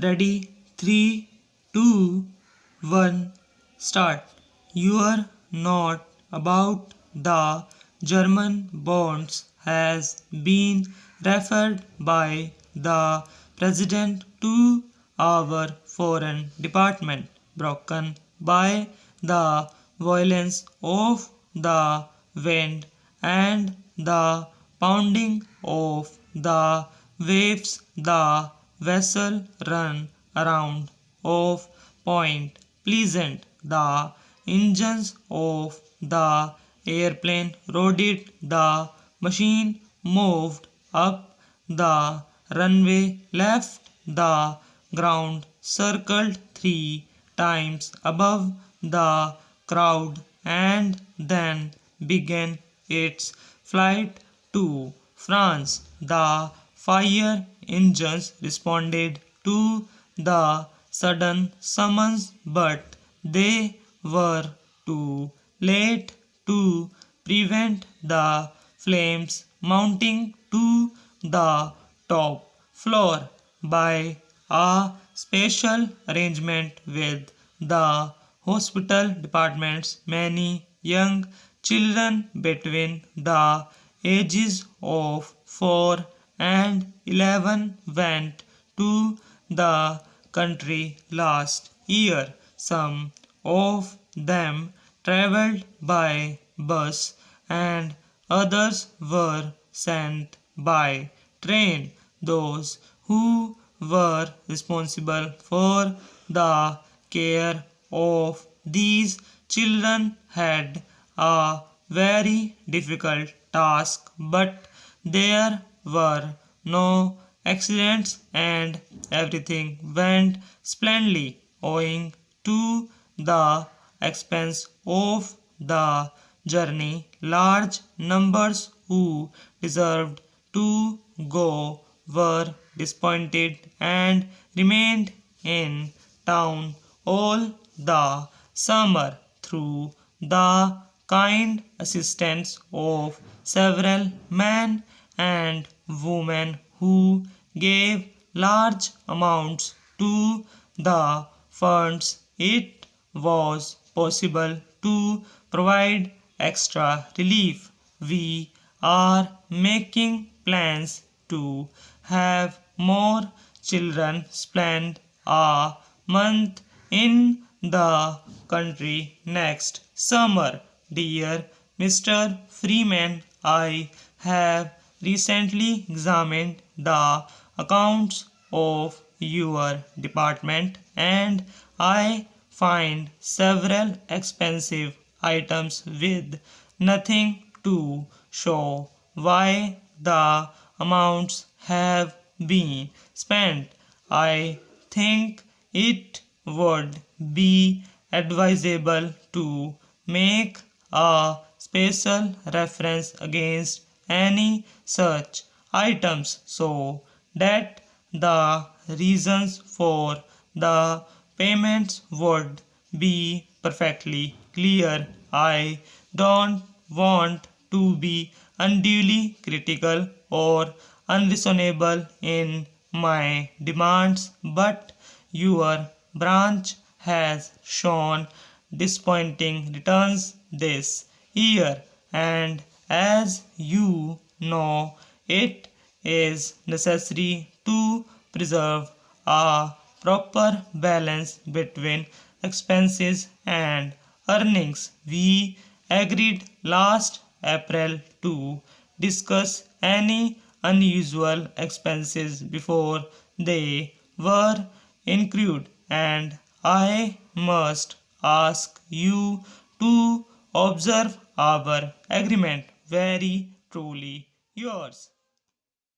Ready? 3, 2, 1, start. Your note about the German bonds has been referred by the President to our Foreign Department, broken by the violence of the wind and the pounding of the waves. The vessel run around off Point Pleasant. The engines of the airplane roared. The machine moved up the runway, left the ground, circled 3 times above the crowd, and then began its flight to France. The fire engines responded to the sudden summons, but they were too late to prevent the flames mounting to the top floor. By a special arrangement with the hospital departments, many young children between the ages of 4 and 11 went to the country last year. Some of them traveled by bus and others were sent by train. Those who were responsible for the care of these children had a very difficult task, but there were no accidents and everything went splendidly owing to the expense of the journey. Large numbers who deserved to go were disappointed and remained in town all the summer. Through the kind assistance of several men and women who gave large amounts to the funds, it was possible to provide extra relief. We are making plans to have more children spend a month in the country next summer. Dear Mr. Freeman, I have recently examined the accounts of your department and I find several expensive items with nothing to show why the amounts have been spent. I think it would be advisable to make a special reference against any such items so that the reasons for the payments would be perfectly clear. I don't want to be unduly critical or unreasonable in my demands, but your branch has shown disappointing returns this year, and as you know, it is necessary to preserve a proper balance between expenses and earnings. We agreed last April to discuss any unusual expenses before they were incurred, and I must ask you to observe our agreement. Very truly yours.